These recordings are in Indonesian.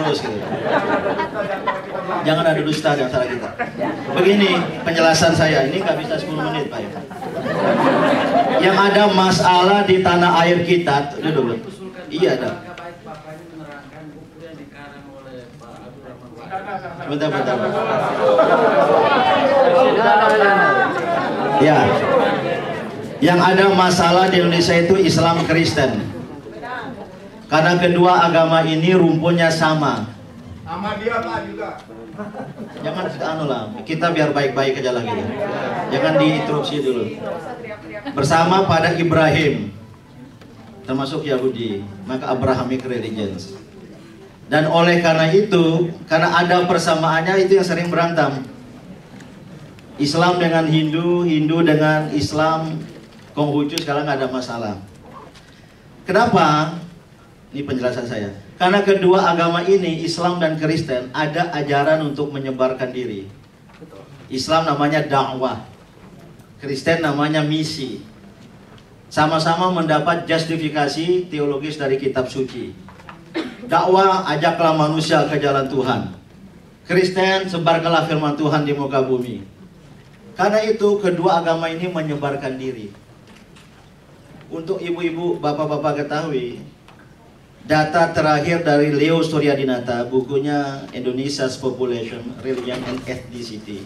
terus gitu. Jangan ada dusta di antara kita. Begini penjelasan saya, ini nggak bisa 10 menit Pak ya. Yang ada masalah di tanah air kita, dulu. Iya ada. Bentar. Ya. Yang ada masalah di Indonesia itu Islam Kristen. Karena kedua agama ini rumputnya sama. Sama dia Pak juga. Jangan kita biar baik-baik aja lagi. Jangan diinterupsi dulu. Bersama pada Ibrahim, termasuk Yahudi, maka Abrahamic religions. Dan oleh karena itu, karena ada persamaannya, itu yang sering berantem. Islam dengan Hindu, Hindu dengan Islam, Konghucu sekarang nggak ada masalah. Kenapa? Ini penjelasan saya. Karena kedua agama ini, Islam dan Kristen, ada ajaran untuk menyebarkan diri. Islam namanya dakwah, Kristen namanya misi. Sama-sama mendapat justifikasi teologis dari kitab suci. Dakwah, ajaklah manusia ke jalan Tuhan. Kristen, sebarkanlah firman Tuhan di muka bumi. Karena itu kedua agama ini menyebarkan diri. Untuk ibu-ibu, bapak-bapak ketahui, data terakhir dari Leo Suryadinata, bukunya Indonesia's Population, Religion and Ethnicity.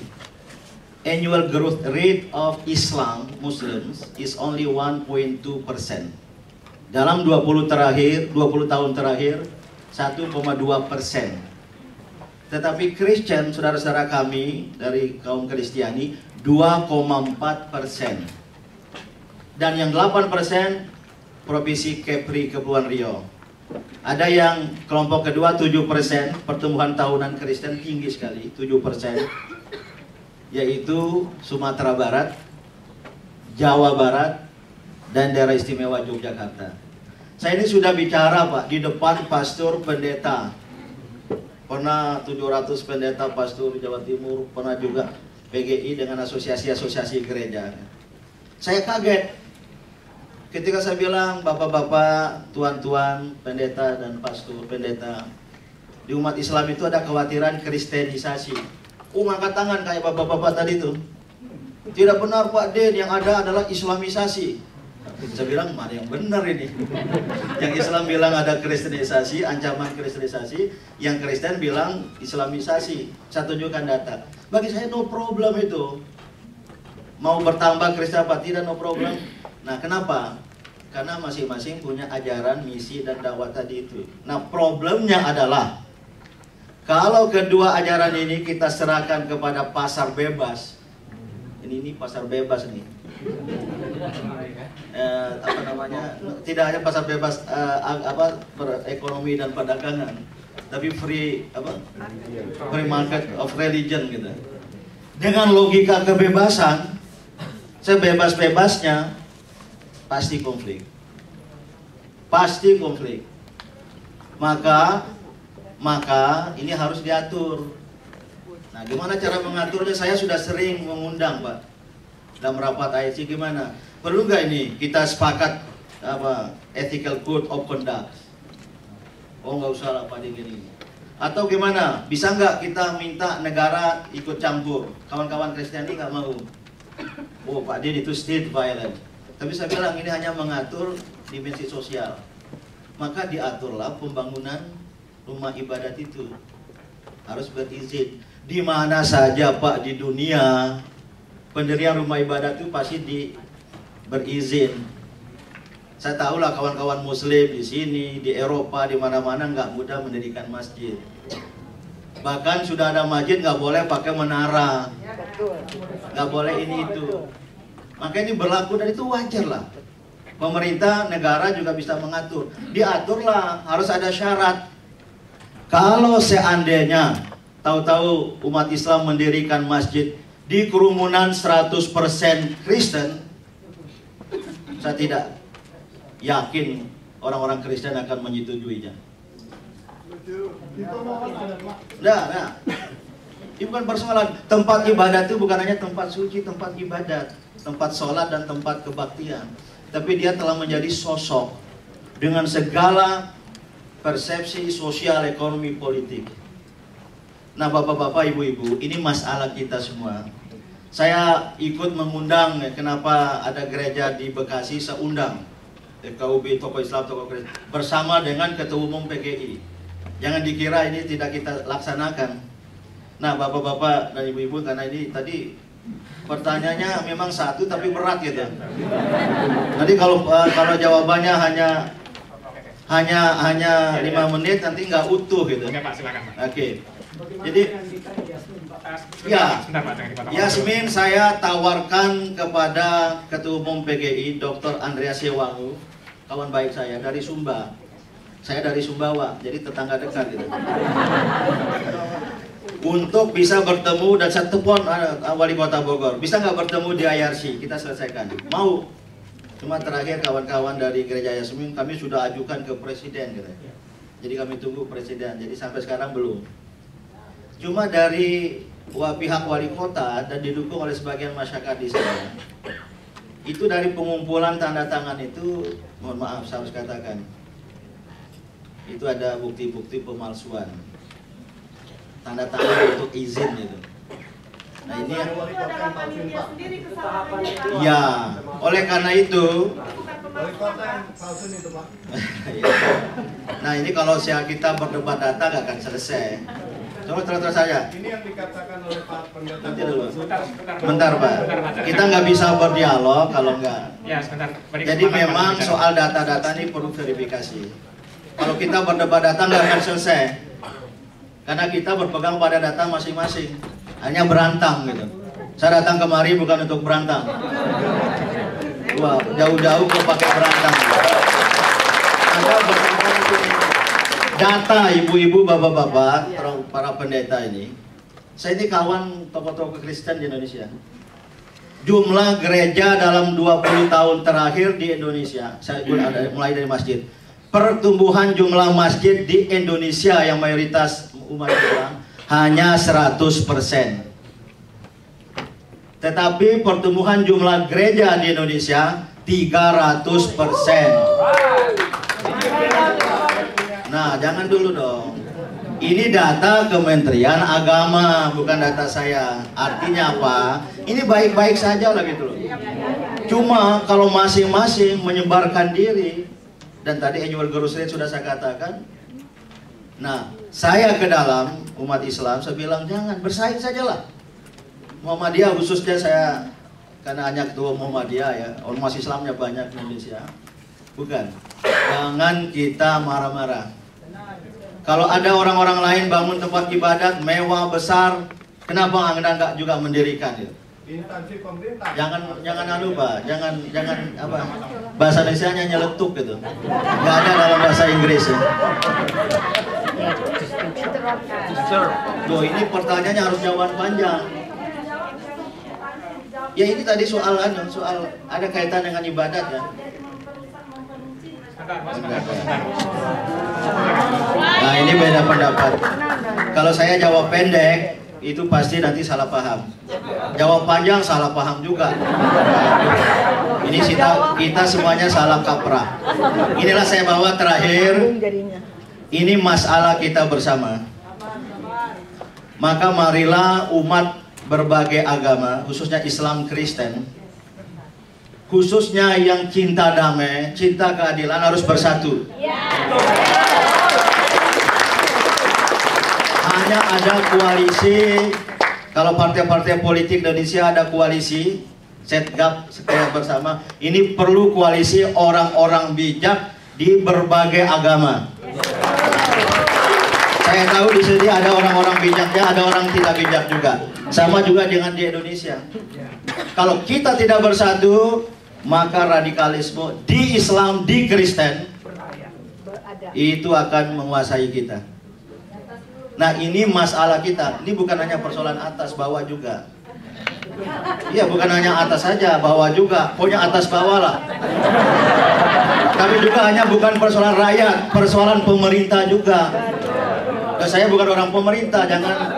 Annual growth rate of Islam Muslims is only 1.2%. Dalam 20 tahun terakhir 1,2%. Tetapi Kristen, saudara-saudara kami dari kaum Kristiani, 2,4%. Dan yang 8% Provinsi Kepri, Kepulauan Riau. Ada yang kelompok kedua 7%, pertumbuhan tahunan Kristen tinggi sekali, 7%. Yaitu Sumatera Barat, Jawa Barat, dan daerah istimewa Yogyakarta. Saya ini sudah bicara Pak, di depan pastor pendeta. Pernah 700 pendeta pastor Jawa Timur, pernah juga PGI dengan asosiasi-asosiasi gereja. Saya kaget ketika saya bilang, bapak-bapak, tuan-tuan, pendeta dan pastor pendeta, di umat Islam itu ada kekhawatiran kristenisasi. Ngangkat tangan kayak bapak-bapak tadi tuh. Tidak benar Pak Den, yang ada adalah islamisasi. Saya bilang, mana yang benar ini? Yang Islam bilang ada kristenisasi, ancaman kristenisasi. Yang Kristen bilang islamisasi. Saya tunjukkan data. Bagi saya no problem itu. Mau bertambah Kristen apa tidak, no problem. Nah kenapa? Karena masing-masing punya ajaran, misi, dan dakwah tadi itu. Nah problemnya adalah, kalau kedua ajaran ini kita serahkan kepada pasar bebas. Ini pasar bebas nih. Apa namanya? Tidak hanya pasar bebas ekonomi dan perdagangan, tapi free market of religion gitu. Dengan logika kebebasan, sebebas-bebasnya pasti konflik. Pasti konflik. Maka ini harus diatur. Nah, gimana cara mengaturnya? Saya sudah sering mengundang, Pak. Dalam rapat IC gimana? Perlu nggak ini kita sepakat ethical code of conduct? Oh, nggak usah lah, Pak, gini. Atau gimana? Bisa nggak kita minta negara ikut campur? Kawan-kawan Kristiani nggak mau. Oh, Pak Din, itu state violence. Tapi saya bilang ini hanya mengatur dimensi sosial. Maka diaturlah pembangunan rumah ibadat itu harus berizin. Di mana saja Pak di dunia pendirian rumah ibadat itu pasti berizin. Saya tahu lah kawan-kawan Muslim di sini, di Eropa, di mana-mana nggak mudah mendirikan masjid. Bahkan sudah ada masjid nggak boleh pakai menara, nggak boleh ini itu. Maka ini berlaku dan itu wajar lah. Pemerintah, negara juga bisa mengatur. Diaturlah, harus ada syarat. Kalau seandainya tahu-tahu umat Islam mendirikan masjid di kerumunan 100% Kristen, saya tidak yakin orang-orang Kristen akan menyetujuinya. Nah, ini bukan persoalan. Tempat ibadat itu bukan hanya tempat suci, tempat ibadat, tempat sholat dan tempat kebaktian. Tapi dia telah menjadi sosok dengan segala persepsi sosial, ekonomi, politik. Nah, bapak-bapak, ibu-ibu, ini masalah kita semua. Saya ikut mengundang, kenapa ada gereja di Bekasi, saya undang FKUB, tokoh Islam, tokoh Kristen, bersama dengan Ketua Umum PGI. Jangan dikira ini tidak kita laksanakan. Nah, bapak-bapak dan ibu-ibu, karena ini tadi pertanyaannya memang satu tapi berat gitu. Nanti kalau jawabannya hanya 5 menit nanti nggak utuh gitu. Oke Pak, silakan Pak. Oke. Jadi ya, Yasmin saya tawarkan kepada Ketua Umum PGI Dr. Andreas Yewangu, kawan baik saya dari Sumba. Saya dari Sumbawa, jadi tetangga dekat gitu. Untuk bisa bertemu dan saya telepon Wali Kota Bogor, bisa nggak bertemu di IRC, kita selesaikan. Mau. Cuma terakhir kawan-kawan dari Gereja Yasmin kami sudah ajukan ke Presiden gitu. Jadi kami tunggu Presiden, jadi sampai sekarang belum. Cuma dari pihak Wali Kota dan didukung oleh sebagian masyarakat di sana, itu dari pengumpulan tanda tangan itu, mohon maaf saya harus katakan, itu ada bukti-bukti pemalsuan tanda tangan untuk izin itu. Nah ini ya, oleh karena itu nah ini kalau kita berdebat data gak akan selesai. Coba terus saja. Ini yang dikatakan oleh Pak Pendeta. Nanti dulu. Bentar Pak. Kita nggak bisa berdialog kalau nggak. Ya sebentar. Jadi memang soal data-data ini perlu verifikasi. Kalau kita berdebat data nggak akan selesai. Karena kita berpegang pada data masing-masing. Hanya berantang gitu. Saya datang kemari bukan untuk berantang. Wah, jauh-jauh kok pakai berantang. Anda berantang data ibu-ibu, bapak-bapak, para pendeta ini. Saya ini kawan tokoh-tokoh Kristen di Indonesia. Jumlah gereja dalam 20 tahun terakhir di Indonesia, saya mulai dari masjid. Pertumbuhan jumlah masjid di Indonesia yang mayoritas umat Islam hanya 100%. Tetapi pertumbuhan jumlah gereja di Indonesia 300%. Nah, jangan dulu dong. Ini data Kementerian Agama, bukan data saya. Artinya apa? Ini baik-baik saja lah gitu loh. Cuma kalau masing-masing menyebarkan diri, dan tadi annual growth rate sudah saya katakan. Nah, saya ke dalam umat Islam, saya bilang jangan, bersaing sajalah. Muhammadiyah khususnya saya, karena hanya ketua Muhammadiyah ya, ormas Islamnya banyak di Indonesia. Bukan, jangan kita marah-marah. Kalau ada orang-orang lain bangun tempat ibadat mewah besar, kenapa Anda nggak juga mendirikan itu? Instansi pemerintah. Jangan lupa, jangan apa? Bahasa Indonesia-nya nyeletuk gitu. Nggak ada dalam bahasa Inggris ya. Loh, ini pertanyaannya harus jawaban panjang. Ya ini tadi soal ada kaitan dengan ibadat ya. Nah ini beda pendapat. Kalau saya jawab pendek itu pasti nanti salah paham. Jawab panjang salah paham juga. Ini kita semuanya salah kaprah. Inilah saya bawa terakhir. Ini masalah kita bersama. Maka marilah umat berbagai agama, khususnya Islam Kristen, khususnya yang cinta damai, cinta keadilan harus bersatu. Hanya ada koalisi, kalau partai-partai politik Indonesia ada koalisi, setgap, setia bersama. Ini perlu koalisi orang-orang bijak di berbagai agama. Saya tahu di sini ada orang-orang bijaknya, ada orang tidak bijak juga. Sama juga dengan di Indonesia. Kalau kita tidak bersatu, maka radikalisme di Islam, di Kristen itu akan menguasai kita. Nah ini masalah kita. Ini bukan hanya persoalan atas, bawah juga. Iya, bukan hanya atas saja, bawah juga. Pokoknya atas bawah lah. Tapi juga hanya bukan persoalan rakyat, persoalan pemerintah juga. Dan saya bukan orang pemerintah, jangan.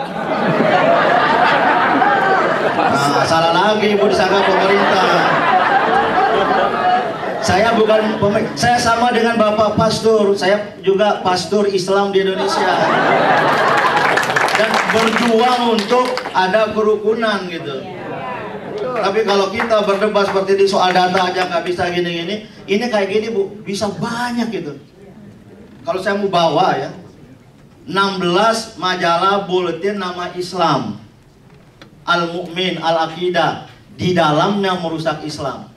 Nah, salah lagi ibu disangka pemerintah. Saya bukan bukan saya sama dengan Bapak Pastor, saya juga pastor Islam di Indonesia. Dan berjuang untuk ada kerukunan gitu. Tapi kalau kita berdebat seperti ini soal data aja nggak bisa gini-gini, ini kayak gini Bu, bisa banyak gitu. Kalau saya mau bawa ya, 16 majalah buletin nama Islam, Al-Mu'min, Al-Aqidah, di dalamnya merusak Islam.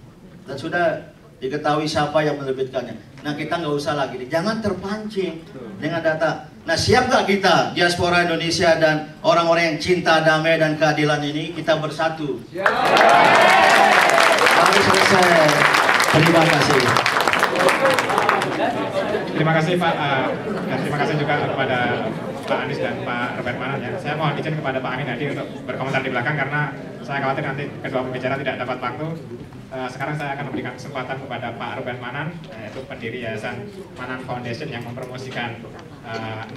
Dan sudah diketahui siapa yang menerbitkannya. Nah kita nggak usah lagi, jangan terpancing dengan data. Nah siap nggak kita, diaspora Indonesia dan orang-orang yang cinta damai dan keadilan ini, kita bersatu? Baru selesai. Terima kasih. Terima kasih Pak, dan terima kasih juga kepada Pak Anies dan Pak Robert Manan ya. Saya mohon izin kepada Pak Amin tadi untuk berkomentar di belakang karena saya khawatir nanti kedua pembicara tidak dapat waktu. Sekarang saya akan memberikan kesempatan kepada Pak Robert Manan, yaitu pendiri Yayasan Manan Foundation yang mempromosikan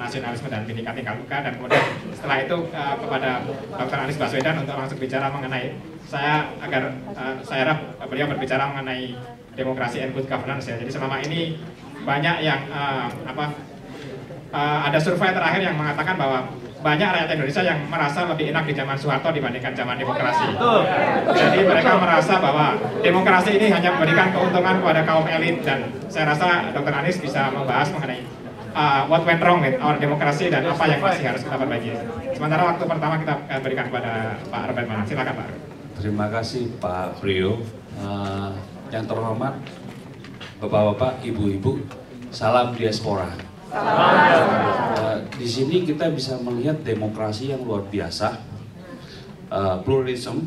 nasionalisme dan Bhinneka Tunggal Ika, dan kemudian setelah itu kepada Dr. Anies Baswedan untuk langsung bicara mengenai saya harap beliau berbicara mengenai demokrasi and good governance ya. Jadi selama ini banyak yang ada survei terakhir yang mengatakan bahwa banyak rakyat Indonesia yang merasa lebih enak di zaman Soeharto dibandingkan zaman demokrasi. Jadi mereka merasa bahwa demokrasi ini hanya memberikan keuntungan kepada kaum elit, dan saya rasa Dr. Anies bisa membahas mengenai what went wrong with our demokrasi dan apa yang masih harus kita perbaiki. Sementara waktu pertama kita berikan kepada Pak Robert Manan. Silakan Pak. Terima kasih Pak Priyo. Yang terhormat Bapak-bapak, Ibu-ibu, salam diaspora. Di sini kita bisa melihat demokrasi yang luar biasa, pluralism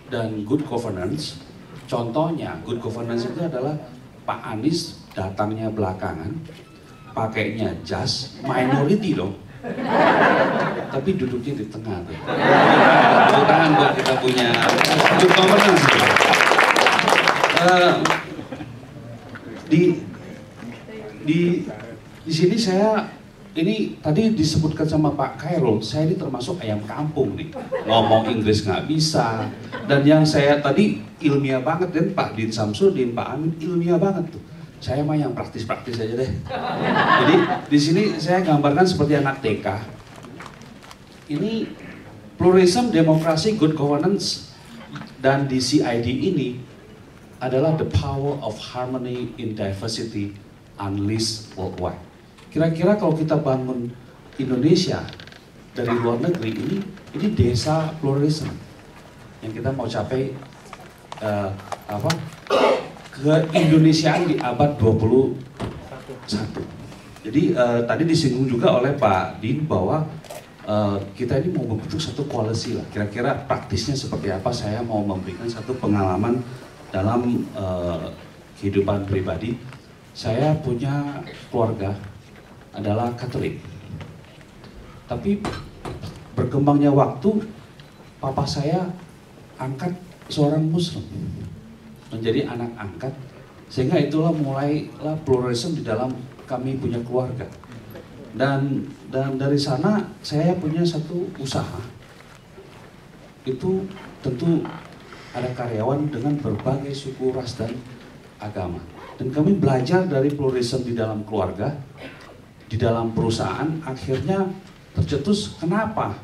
dan good governance. Contohnya good governance itu adalah Pak Anies datangnya belakangan, pakainya jas, minority dong, tapi duduknya di tengah tuh. Tepuk tangan buat kita punya good governance. Di sini saya ini tadi disebutkan sama Pak Khairul, saya ini termasuk ayam kampung nih, ngomong Inggris nggak bisa, dan yang saya tadi ilmiah banget, dan Pak Din Samsudin, Pak Amin ilmiah banget tuh. Saya mah yang praktis-praktis aja deh. Jadi di sini saya gambarkan seperti anak TK. Ini pluralism, demokrasi, good governance, dan di CID ini adalah the power of harmony in diversity unleashed worldwide. Kira-kira kalau kita bangun Indonesia dari luar negeri, ini desa pluralism yang kita mau capai keindonesiaan di abad 21. Jadi tadi disinggung juga oleh Pak Din bahwa kita ini mau membentuk satu koalisi lah. Kira-kira praktisnya seperti apa? Saya mau memberikan satu pengalaman dalam kehidupan pribadi. Saya punya keluarga adalah Katolik, tapi berkembangnya waktu, papa saya angkat seorang Muslim menjadi anak angkat, sehingga itulah mulailah pluralisme di dalam kami punya keluarga. Dan dari sana saya punya satu usaha, itu tentu ada karyawan dengan berbagai suku, ras, dan agama. Dan kami belajar dari pluralisme di dalam keluarga, di dalam perusahaan. Akhirnya tercetus, kenapa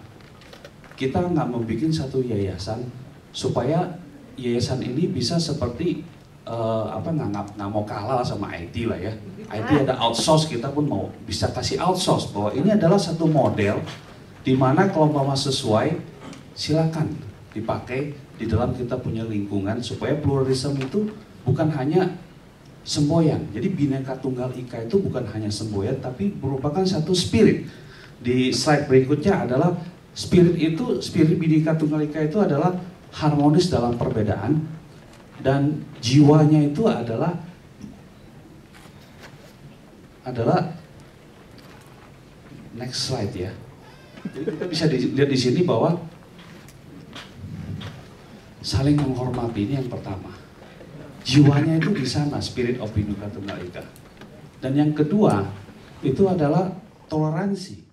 kita nggak membuat satu yayasan supaya yayasan ini bisa seperti nggak mau kalah sama IT lah ya. IT ada outsource, kita pun mau bisa kasih outsource, bahwa ini adalah satu model di mana kalau mau sesuai silakan dipakai di dalam kita punya lingkungan, supaya pluralisme itu bukan hanya semboyan. Jadi Bhinneka Tunggal Ika itu bukan hanya semboyan, tapi merupakan satu spirit. Di slide berikutnya adalah spirit Bhinneka Tunggal Ika itu adalah harmonis dalam perbedaan, dan jiwanya itu adalah next slide ya. Jadi kita bisa dilihat di sini bahwa saling menghormati, ini yang pertama. Jiwanya itu di sana, spirit of Bhinneka Tunggal Ika. Dan yang kedua itu adalah toleransi.